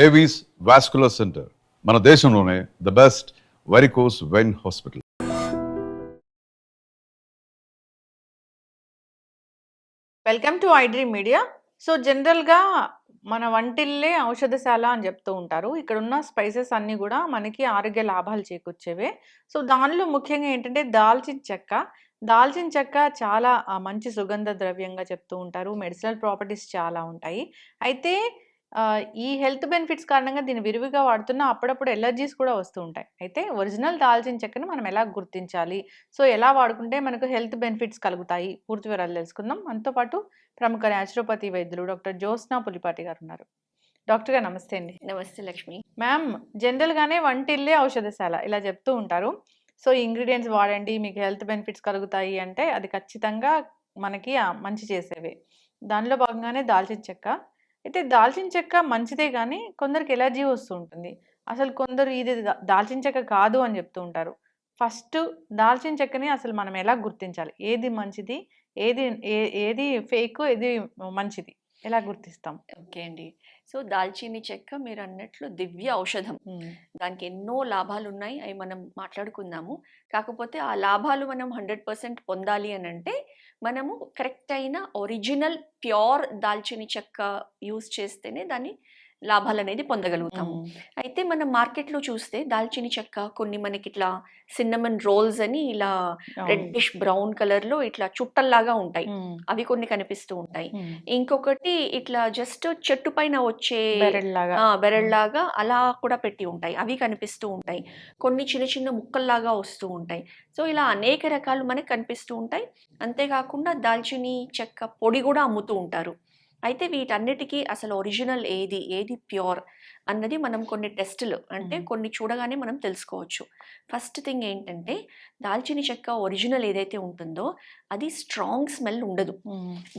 Avis vascular centre మన దేశంలోనే the best varicose vein hospital. Welcome to iDream media. So జనరల్గా మన వంటిల్లే ఔషధశాల అని చెప్తూ ఉంటారు. ఇక్కడ ఉన్న స్పైసెస్ అన్నీ కూడా మనకి ఆరోగ్య లాభాలు చేకూర్చేవే. సో దానిలో ముఖ్యంగా ఏంటంటే దాల్చిన చెక్క. దాల్చిన చెక్క చాలా మంచి సుగంధ ద్రవ్యంగా చెప్తూ ఉంటారు. మెడిసినల్ ప్రాపర్టీస్ చాలా ఉంటాయి. అయితే ఈ హెల్త్ బెనిఫిట్స్ కారణంగా దీన్ని విరివిగా వాడుతున్నా అప్పుడప్పుడు ఎలర్జీస్ కూడా వస్తూ ఉంటాయి. అయితే ఒరిజినల్ దాల్చిన చెక్కని మనం ఎలా గుర్తించాలి, సో ఎలా వాడుకుంటే మనకు హెల్త్ బెనిఫిట్స్ కలుగుతాయి, పూర్తి వివరాలు తెలుసుకుందాం. మనతో పాటు ప్రముఖ న్యాచురోపతి వైద్యులు డాక్టర్ జ్యోత్స్నా పులిపాటి గారు ఉన్నారు. డాక్టర్ గారు నమస్తే అండి. నమస్తే లక్ష్మి. మ్యామ్, జనరల్గానే వంటిల్లే ఔషధశాల ఇలా చెప్తూ ఉంటారు. సో ఇంగ్రీడియంట్స్ వాడండి మీకు హెల్త్ బెనిఫిట్స్ కలుగుతాయి అంటే అది ఖచ్చితంగా మనకి మంచి చేసేవే. దానిలో భాగంగానే దాల్చిన చెక్క. అయితే దాల్చిన చెక్క మంచిదే కానీ కొందరికి ఎలర్జీ వస్తూ ఉంటుంది. అసలు కొందరు ఇది దాల్చిన చెక్క కాదు అని చెప్తూ ఉంటారు. ఫస్ట్ దాల్చిన చెక్కని అసలు మనం ఎలా గుర్తించాలి? ఏది మంచిది, ఏది ఏది ఫేక్, ఏది మంచిది ఎలా గుర్తిస్తాం? ఓకే అండి. సో దాల్చీని చెక్క మీరు అన్నట్లు దివ్య ఔషధం. దానికి ఎన్నో లాభాలు ఉన్నాయి, అవి మనం మాట్లాడుకుందాము. కాకపోతే ఆ లాభాలు మనం 100% పొందాలి అని అంటే మనము కరెక్ట్ అయిన ఒరిజినల్ ప్యూర్ దాల్చిని చెక్క యూస్ చేస్తేనే దాన్ని లాభాలు అనేది పొందగలుగుతాము. అయితే మనం మార్కెట్లో చూస్తే దాల్చిని చెక్క కొన్ని మనకి ఇట్లా సిన్నమన్ రోల్స్ అని ఇలా రెడ్డిష్ బ్రౌన్ కలర్ లో ఇట్లా చుట్టల్లాగా ఉంటాయి, అవి కొన్ని కనిపిస్తూ ఉంటాయి. ఇంకొకటి ఇట్లా జస్ట్ చెట్టు పైన వచ్చే బెరళ్ళలాగా అలా కూడా పెట్టి ఉంటాయి, అవి కనిపిస్తూ ఉంటాయి. కొన్ని చిన్న చిన్న ముక్కల్లాగా వస్తూ ఉంటాయి. సో ఇలా అనేక రకాలు మనకి కనిపిస్తూ ఉంటాయి. అంతేకాకుండా దాల్చిని చెక్క పొడి కూడా అమ్ముతూ ఉంటారు. అయితే వీటన్నిటికీ అసలు ఒరిజినల్ ఏది, ఏది ప్యూర్ అన్నది మనం కొన్ని టెస్టులు అంటే కొన్ని చూడగానే మనం తెలుసుకోవచ్చు. ఫస్ట్ థింగ్ ఏంటంటే దాల్చిని చెక్క ఒరిజినల్ ఏదైతే ఉంటుందో అది స్ట్రాంగ్ స్మెల్ ఉండదు.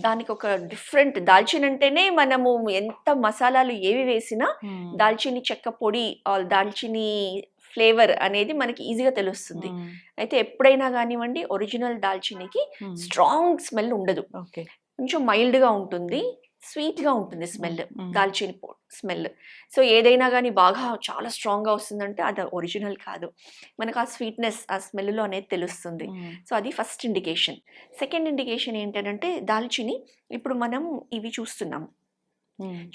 దానికి ఒక డిఫరెంట్, దాల్చిని అంటేనే మనము ఎంత మసాలాలు ఏవి వేసినా దాల్చిని చెక్క పొడి దాల్చిని ఫ్లేవర్ అనేది మనకి ఈజీగా తెలుస్తుంది. అయితే ఎప్పుడైనా కానివ్వండి ఒరిజినల్ దాల్చినికి స్ట్రాంగ్ స్మెల్ ఉండదు, కొంచెం మైల్డ్గా ఉంటుంది, స్వీట్గా ఉంటుంది స్మెల్, దాల్చిని స్మెల్. సో ఏదైనా కానీ బాగా చాలా స్ట్రాంగ్గా వస్తుందంటే అది ఒరిజినల్ కాదు, మనకు ఆ స్వీట్నెస్ ఆ స్మెల్లో అనేది తెలుస్తుంది. సో అది ఫస్ట్ ఇండికేషన్. సెకండ్ ఇండికేషన్ ఏంటంటే దాల్చిని ఇప్పుడు మనం ఇవి చూస్తున్నాం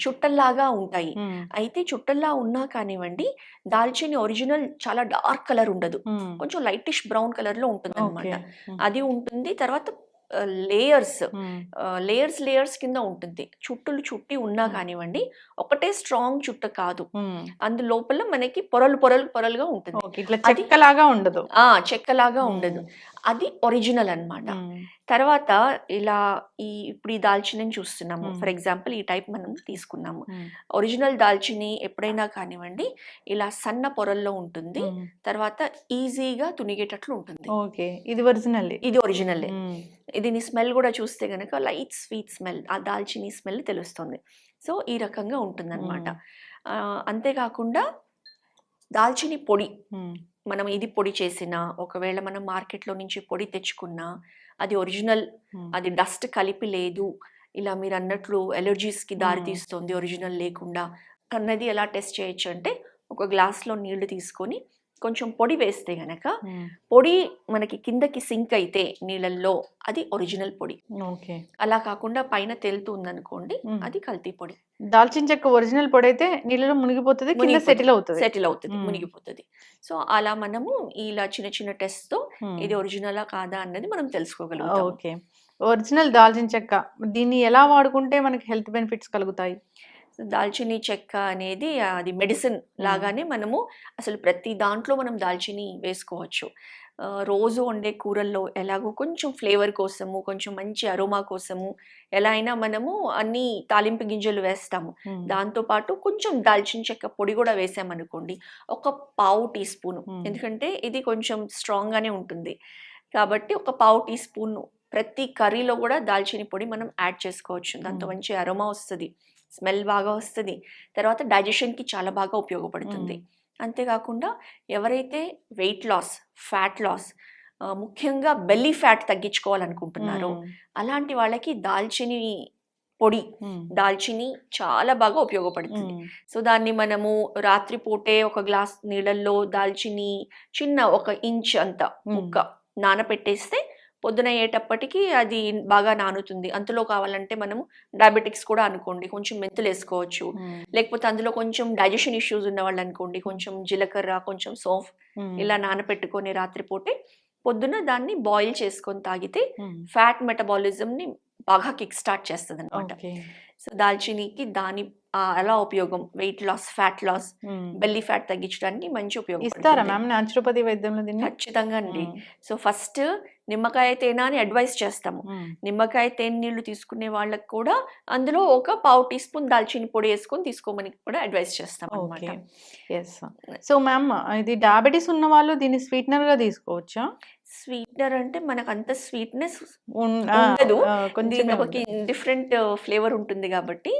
చుట్టల్లాగా ఉంటాయి. అయితే చుట్టల్లా ఉన్నా కానివ్వండి దాల్చిని ఒరిజినల్ చాలా డార్క్ కలర్ ఉండదు, కొంచెం లైటిష్ బ్రౌన్ కలర్ లో ఉంటుంది అనమాట. అది ఉంటుంది. తర్వాత లేయర్స్ లేయర్స్ లేయర్స్ కింద ఉంటుంది, చుట్టులు చుట్టి ఉన్నా కానివ్వండి ఒకటే స్ట్రాంగ్ చుట్ట కాదు, అందులోపల మనకి పొరలు పొరలు పొరలుగా ఉంటుంది, చెక్కలాగా ఉండదు. చెక్కలాగా ఉండదు, అది ఒరిజినల్ అన్నమాట. తర్వాత ఇలా ఇప్పుడు ఈ దాల్చిని చూస్తున్నాము, ఫర్ ఎగ్జాంపుల్ ఈ టైప్ మనం తీసుకున్నాము. ఒరిజినల్ దాల్చిని ఎప్పుడైనా కానివ్వండి ఇలా సన్న పొరల్లో ఉంటుంది, తర్వాత ఈజీగా తునిగేటట్లు ఉంటుంది. ఇది ఒరిజినల్, ఇది ఒరిజినల్. దీని స్మెల్ కూడా చూస్తే గనక లైట్ స్వీట్ స్మెల్, ఆ దాల్చిని స్మెల్ తెలుస్తుంది. సో ఈ రకంగా ఉంటుందన్నమాట. అంతేకాకుండా దాల్చిని పొడి మనం ఇది పొడి చేసినా, ఒకవేళ మనం మార్కెట్లో నుంచి పొడి తెచ్చుకున్నా అది ఒరిజినల్, అది డస్ట్ కలిపి లేదు, ఇలా మీరు అన్నట్లు ఎలర్జీస్కి దారి తీస్తుంది ఒరిజినల్ లేకుండా అన్నది ఎలా టెస్ట్ చేయొచ్చు అంటే ఒక గ్లాస్లో నీళ్లు తీసుకొని కొంచెం పొడి వేస్తే గనక పొడి మనకి కిందకి సింక్ అయితే నీళ్ళల్లో అది ఒరిజినల్ పొడి. అలా కాకుండా పైన తేలుతుంది అనుకోండి అది కల్తీ పొడి. దాల్చిన చెక్క ఒరిజినల్ పొడి అయితే నీళ్ళలో మునిగిపోతుంది, సెటిల్ అవుతుంది, మునిగిపోతుంది. సో అలా మనము ఇలా చిన్న చిన్న టెస్ట్ తో ఇది ఒరిజినలా కాదా అన్నది మనం తెలుసుకోగలుగుతాం. ఒరిజినల్ దాల్చిన చెక్క దీన్ని ఎలా వాడుకుంటే మనకి హెల్త్ బెనిఫిట్స్ కలుగుతాయి? దాల్చిని చెక్క అనేది అది మెడిసిన్ లాగానే మనము అసలు ప్రతి దాంట్లో మనం దాల్చిని వేసుకోవచ్చు. రోజు వండే కూరల్లో ఎలాగో కొంచెం ఫ్లేవర్ కోసము, కొంచెం మంచి అరోమా కోసము ఎలా అయినా మనము అన్ని తాలింపు గింజలు వేస్తాము, దాంతోపాటు కొంచెం దాల్చిన చెక్క పొడి కూడా వేసామనుకోండి, ఒక పావు టీ స్పూను, ఎందుకంటే ఇది కొంచెం స్ట్రాంగ్గానే ఉంటుంది కాబట్టి ఒక పావు టీ స్పూన్ ప్రతి కర్రీలో కూడా దాల్చిని పొడి మనం యాడ్ చేసుకోవచ్చు. దాంతో మంచి అరోమా వస్తుంది, స్మెల్ బాగా వస్తుంది, తర్వాత డైజెషన్కి చాలా బాగా ఉపయోగపడుతుంది. అంతేకాకుండా ఎవరైతే వెయిట్ లాస్, ఫ్యాట్ లాస్, ముఖ్యంగా బెల్లీ ఫ్యాట్ తగ్గించుకోవాలనుకుంటున్నారో అలాంటి వాళ్ళకి దాల్చిని పొడి హ్మ్. దాల్చిని చాలా బాగా ఉపయోగపడుతుంది. హ్మ్. సో దాన్ని మనము రాత్రి పూటే ఒక గ్లాస్ నీళ్ళల్లో దాల్చిని చిన్న 1 ఇంచ్ అంత ముక్క నానపెట్టేస్తే పొద్దున అయ్యేటప్పటికి అది బాగా నానుతుంది. అంతలో కావాలంటే మనము డయాబెటిక్స్ కూడా అనుకోండి కొంచెం మెంతులు వేసుకోవచ్చు. హ్మ్. లేకపోతే అందులో కొంచెం డైజెషన్ ఇష్యూస్ ఉన్న వాళ్ళు అనుకోండి కొంచెం జీలకర్ర, కొంచెం సోంఫ్ హ్మ్. ఇలా నానపెట్టుకొని రాత్రిపూటే పొద్దున దాన్ని బాయిల్ చేసుకొని తాగితే హ్మ్. ఫ్యాట్ మెటబాలిజంని బాగా కిక్ స్టార్ట్ చేస్తదనమాట. ఓకే. సో దాల్చినికి దాని అలా ఉపయోగం వెయిట్ లాస్, ఫ్యాట్ లాస్, హ్మ్. బెల్లీ ఫ్యాట్ తగ్గించడానికి మంచి ఇస్తారా ఉపయోగపడుతుంది. మ్యామ్ న్యాచురోపతి వైద్యంలో దీన్ని? ఖచ్చితంగా అండి. హ్మ్. సో ఫస్ట్ నిమ్మకాయ తేనె అని అడ్వైస్ చేస్తాము. హ్మ్. నిమ్మకాయ తేనె నీళ్ళు తీసుకునే వాళ్ళకి కూడా అందులో ఒక పావు టీ స్పూన్ దాల్చిన పొడి వేసుకొని తీసుకోమని కూడా అడ్వైస్ చేస్తాం అనమాట. ఓకే. యెస్. సో మ్యామ్ ఇది డయాబెటిస్ ఉన్నవాళ్ళు దీన్ని స్వీట్‌నర్‌గా తీసుకోవచ్చా? స్వీట్‌నర్ అంటే మనకంత స్వీట్‌నెస్ ఆ! ఉండదు. కొంచెమే దీని ఒక ఉంటది. డిఫరెంట్ ఫ్లేవర్ ఉంటుంది కాబట్టి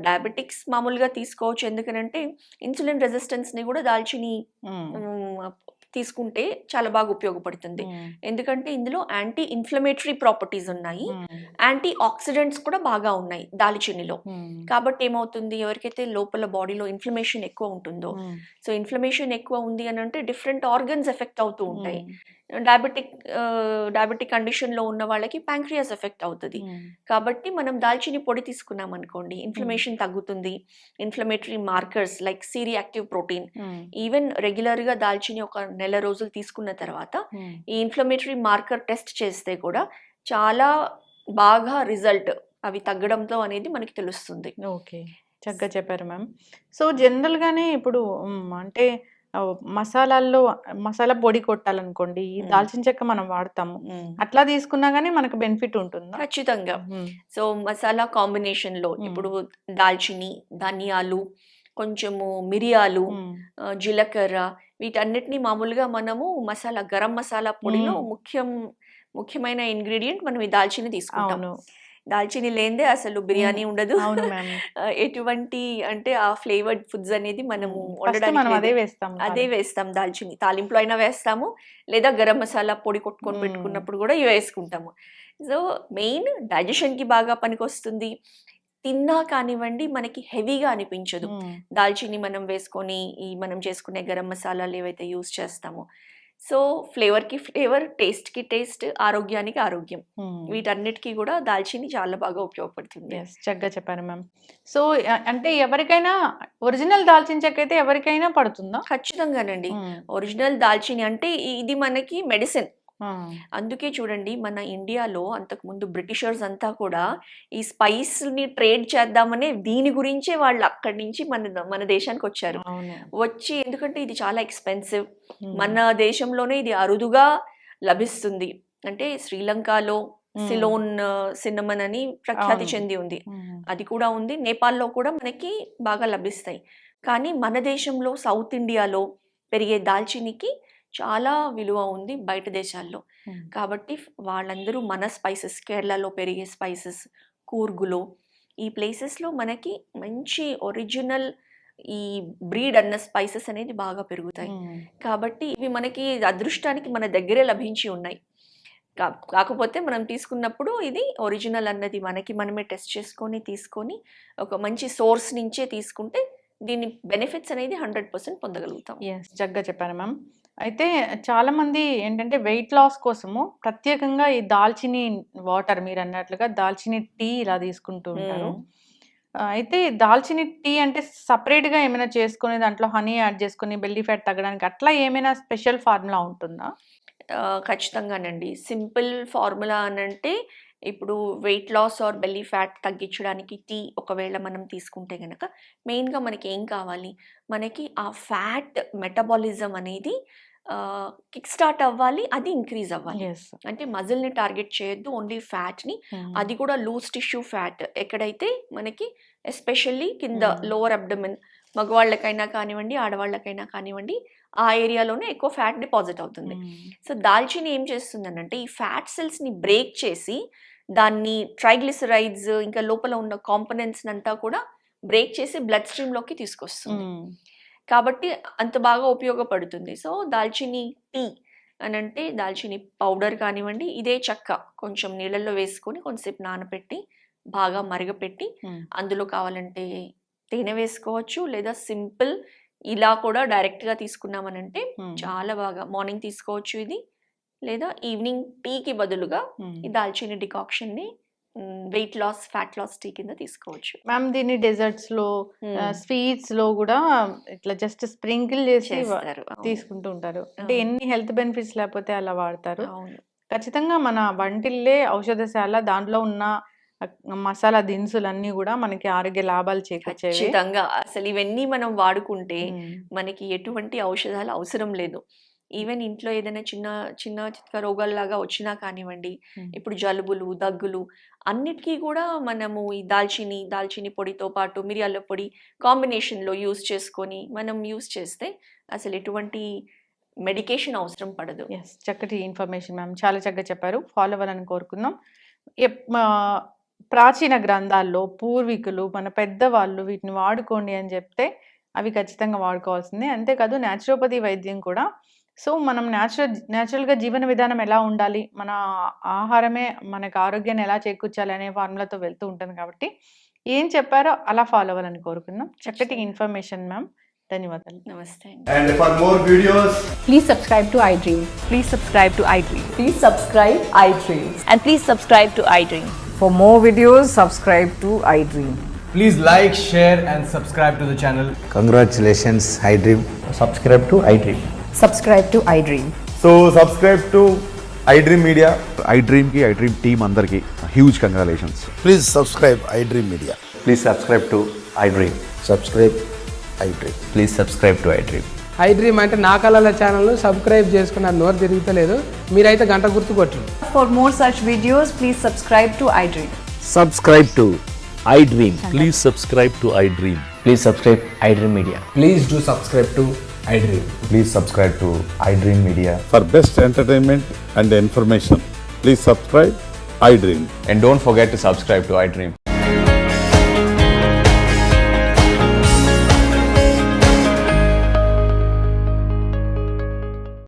డయాబెటిక్స్ మామూలుగా తీసుకోవచ్చు. ఎందుకనంటే ఇన్సులిన్ రెసిస్టెన్స్‌ని కూడా దాల్చిని హ్మ్. హ్మ్. తీసుకుంటే చాలా బాగా ఉపయోగపడుతుంది. హ్మ్. ఎందుకంటే ఇందులో యాంటీ ఇన్‌ఫ్లమేటరీ ప్రాపర్టీస్ ఉన్నాయి. హ్మ్. యాంటీ ఆక్సిడెంట్స్ కూడా బాగా ఉన్నాయి దాల్చినిలో. హ్మ్. కాబట్టి ఏమవుతుంది ఎవరికైతే లోపల బాడీలో ఇన్‌ఫ్లమేషన్ ఎక్కువ ఉంటుందో, హ్మ్. సో ఇన్‌ఫ్లమేషన్ ఎక్కువ ఉంది అనంటే డిఫరెంట్ ఆర్గన్స్ ఎఫెక్ట్ అవుతూ ఉంటాయి. హ్మ్. డయాబెటిక్ కండిషన్‌లో ఉన్న వాళ్ళకి ప్యాంక్రియాస్ ఎఫెక్ట్ అవుతది. హ్మ్. కాబట్టి మనం దాల్చిని పొడి తీసుకున్నామనుకోండి హ్మ్. ఇన్‌ఫ్లమేషన్ తగ్గుతుంది. Inflammatory markers like C reactive protein hmm. Even రెగ్యులర్‌గా దాల్చిని ఒక నెల రోజులు తీసుకున్న తర్వాత హ్మ్. ఈ ఇన్‌ఫ్లమేటరీ మార్కర్ టెస్ట్ చేస్తే కూడా చాలా బాగా రిజల్ట్ అవి తగ్గడంతో అనేది మనకి తెలుస్తుంది. ఓకే. చక్కగా చెప్పారు మ్యామ్. సో జనరల్‌గానే ఇప్పుడు అంటే మసాలాల్లో మసాలా పొడి కొట్టాలనుకోండి, ఈ హ్మ్. దాల్చిన చెక్క మనం వాడతాము. హ్మ్. అట్లా తీసుకున్నా గాని మనకు బెనిఫిట్ ఉంటుందా? ఖచ్చితంగా. హ్మ్. సో, మసాలా కాంబినేషన్‌లో హ్మ్. ఇప్పుడు దాల్చిని, ధనియాలు, కొంచెము మిరియాలు, హ్మ్. జీలకర్ర వీటన్నిటిని మామూలుగా మనము గరం మసాలా పొడిలో హ్మ్. ముఖ్యమైన ఇంగ్రీడియెంట్ మనం ఈ దాల్చిని తీసుకుంటాం. అవును. దాల్చిని లేనిదే అసలు హ్మ్. బిర్యానీ ఉండదు. అవును మ్యామ్. ఎటువంటి అంటే ఆ ఫ్లేవర్డ్ ఫుడ్స్ అనేది మనము ఫస్ట్ వండడానికి మనం లేదు. అదే వేస్తాం అదే వేస్తాం దాల్చిని. తాలింపులో అయినా వేస్తాము. లేదా గరం మసాలా పొడి కొట్టుకొని హ్మ్. పెట్టుకున్నప్పుడు కూడా ఇవి వేసుకుంటాము. సో, మెయిన్ డైజెషన్‌కి బాగా పనికొస్తుంది. తిన్నా కానివ్వండి మనకి హెవీగా అనిపించదు. హ్మ్. దాల్చిని మనం వేసుకొని మనం చేసుకునే గరం మసాలాలు ఏవైతే యూజ్ చేస్తామో. సో, ఫ్లేవర్‌కి ఫ్లేవర్, టేస్ట్‌కి టేస్ట్, ఆరోగ్యానికి ఆరోగ్యం. హ్మ్. వీటన్నిటికి కూడా దాల్చిని చాలా బాగా ఉపయోగపడుతుంది. యెస్. చక్కగా చెప్పారు మ్యామ్. సో అంటే ఎవరికైనా ఒరిజినల్ దాల్చిన చెక్క అయితే ఎవరికైనా పడుతుందా? ఖచ్చితంగానండి. హ్మ్. ఒరిజినల్ దాల్చిని అంటే ఇది మనకి మెడిసిన్. ఆ! అందుకే చూడండి మన ఇండియాలో అంతకుముందు బ్రిటిషర్స్ అంతా కూడా ఈ స్పైస్‌ని ట్రేడ్ చేద్దామనే దీని గురించే వాళ్ళు అక్కడి నుంచి మన దేశానికొచ్చారు. అవును. వచ్చి ఎందుకంటే ఇది చాలా ఎక్స్‌పెన్సివ్. హ్మ్. మన దేశంలోనే ఇది అరుదుగా లభిస్తుంది. అంటే శ్రీలంకలో హ్మ్. సిలోన్ సిన్నమన్ అని ప్రఖ్యాతి అవును. చెంది ఉంది. హ్మ్. అది కూడా ఉంది. నేపాల్‌లో కూడా మనకి బాగా లభిస్తాయి. కానీ మన దేశంలో సౌత్ ఇండియాలో పెరిగే దాల్చినికి చాలా విలువ ఉంది బయట దేశాల్లో. హ్మ్. కాబట్టి వాళ్ళందరూ మన స్పైసెస్ కేరళలో పెరిగే స్పైసెస్, కూర్గులో ఈ ప్లేసెస్‌లో మనకి మంచి ఒరిజినల్ ఈ బ్రీడ్ అన్న స్పైసెస్ అనేది బాగా పెరుగుతాయి. హ్మ్. కాబట్టి ఇవి మనకి అదృష్టానికి మన దగ్గరే లభించి ఉన్నాయి. కాకపోతే మనం తీసుకున్నప్పుడు ఇది ఒరిజినల్ అన్నది మనకి మనమే టెస్ట్ చేసుకొని, తీసుకొని ఒక మంచి సోర్స్ నుంచే తీసుకుంటే దీని బెనిఫిట్స్ అనేది 100% పొందగలుగుతాం. యెస్. చక్కగా చెప్పారు మ్యామ్. అయితే చాలామంది ఏంటంటే వెయిట్ లాస్ కోసము ప్రత్యేకంగా ఈ దాల్చిని వాటర్ మీరన్నట్లుగా దాల్చిని టీ ఇలా తీసుకుంటూ ఉంటారు. హ్మ్. అయితే దాల్చిని టీ అంటే సెపరేట్‌గా ఏమైనా చేసుకొని దాంట్లో హనీ యాడ్ చేసుకొని బెల్లీ ఫ్యాట్ తగ్గడానికి అట్లా ఏమైనా స్పెషల్ ఫార్ములా ఉంటుందా? ఖచ్చితంగానండి. సింపుల్ ఫార్ములా అనంటే, ఇప్పుడు weight loss or belly fat తగ్గించడానికి టీ ఒకవేళ మనం తీసుకుంటే గనక, మెయిన్‌గా మనకేం కావాలి? మనకి ఆ ఫ్యాట్ మెటబాలిజం అనేది కిక్ స్టార్ట్ అవ్వాలి. అది ఇంక్రీజ్ అవ్వాలి. యెస్. అంటే మజిల్‌ని టార్గెట్ చేయొద్దు. ఓన్లీ ఫ్యాట్‌ని. హ్మ్. అది కూడా లూజ్ టిష్యూ ఫ్యాట్. ఎక్కడైతే మనకి ఎస్పెషల్లీ కింద హ్మ్. లోవర్ అబ్డోమెన్ మగవాళ్ళకైనా కానివ్వండి, ఆడవాళ్ళకైనా కానివ్వండి, ఆ ఏరియాలోనే ఎక్కువ ఫ్యాట్ డిపాజిట్ అవుతుంది. హ్మ్. సో, దాల్చిని ఏం చేస్తుందనంటే, ఈ ఫ్యాట్ సెల్స్‌ని బ్రేక్ చేసి, దాన్ని ట్రైగ్లిసరైడ్స్ ఇంకా లోపల ఉన్న కాంపోనెంట్స్‌నంతా కూడా బ్రేక్ చేసి బ్లడ్ స్ట్రీమ్‌లోకి తీసుకొస్తుంది. హ్మ్. కాబట్టి అంత బాగా ఉపయోగపడుతుంది. సో, దాల్చిని టీ అనంటే, దాల్చిని పౌడర్ కానివ్వండి, ఇదే చెక్క కొంచెం నీళ్ళల్లో వేసుకొని కొంతసేపు నానపెట్టి, బాగా మరగపెట్టి అందులో కావాలంటే తేనె వేసుకోవచ్చు, లేదా సింపుల్ ఇలా కూడా డైరెక్ట్గా తీసుకున్నామనంటే చాలా బాగా మార్నింగ్ తీసుకోవచ్చు ఇది, లేదా ఈవినింగ్ టీకి బదులుగా ఈ దాల్చీని డికాక్షన్ని weight loss fat loss tea కింద తీసుకోవచ్చు. మ్యామ్ దీన్ని డెజర్ట్స్ లో స్వీట్స్ లో కూడా ఇట్లా జస్ట్ స్ప్రింకిల్ చేసి చేస్తారు. తీసుకుంటూ ఉంటారు. అంటే ఎన్ని హెల్త్ బెనిఫిట్స్ లేకపోతే అలా వాడతారు. అవును. ఖచ్చితంగా మన వంటిల్లే ఔషధశాల, దాంట్లో ఉన్న మసాలా దినుసులన్నీ కూడా మనకి ఆరోగ్య లాభాలు చేకూర్చేవి. ఖచ్చితంగా అసలు ఇవన్నీ మనం వాడుకుంటే మనకి ఎటువంటి ఔషధాలు అవసరం లేదు. ఈవెన్ ఇంట్లో ఏదైనా చిన్న చిన్న చిన్న రోగాల్లాగా వచ్చినా కానివ్వండి, ఇప్పుడు జలుబులు, దగ్గులు అన్నిటికీ కూడా మనము ఈ దాల్చిని పొడితో పాటు మిరియాల పొడి కాంబినేషన్లో యూస్ చేసుకొని మనం యూస్ చేస్తే అసలు ఎటువంటి మెడికేషన్ అవసరం పడదు. ఎస్, చక్కటి ఇన్ఫర్మేషన్ మ్యామ్, చాలా చక్కగా చెప్పారు. ఫాలో అవ్వాలని కోరుకుందాం. ప్రాచీన గ్రంథాల్లో పూర్వీకులు మన పెద్దవాళ్ళు వీటిని వాడుకోండి అని చెప్తే అవి ఖచ్చితంగా వాడుకోవాల్సిందే. అంతేకాదు న్యాచురోపతి వైద్యం కూడా. సో మనం న్యాచురల్గా జీవన విధానం ఎలా ఉండాలి, మన ఆహారమే మనకు ఆరోగ్యాన్ని ఎలా చేకూర్చాలి అనే ఫార్ములాతో వెళ్తూ ఉంటుంది. కాబట్టి ఏం చెప్పారో అలా ఫాలో అవ్వాలని కోరుకుందాం. చక్కటి ఇన్ఫర్మేషన్ మ్యామ్, ధన్యవాదాలు. నమస్తే. And for more videos, Please subscribe to iDream. Please subscribe to iDream. Please subscribe iDream. And please subscribe to iDream. For more videos, subscribe to iDream. please like, share and subscribe to the channel. Congratulations, iDream. Subscribe to iDream. Subscribe to iDream. So subscribe to iDream Media. iDream ki iDream team andarki huge congratulations. Please subscribe iDream Media. Please subscribe to iDream. Subscribe iDream. Please subscribe to iDream. iDream అంటే నా కళల ఛానల్ను subscribe చేసుకున్నారు, నోరు తిరుగుతలేదు. మీరైతే గంట గుర్తు కొట్టండి. For more such videos, please subscribe to iDream. Subscribe to iDream. Please subscribe to iDream. Please subscribe iDream Media. Please do subscribe to iDream. Please subscribe to iDream Media. For best entertainment and information, please subscribe iDream. And don't forget to subscribe to iDream.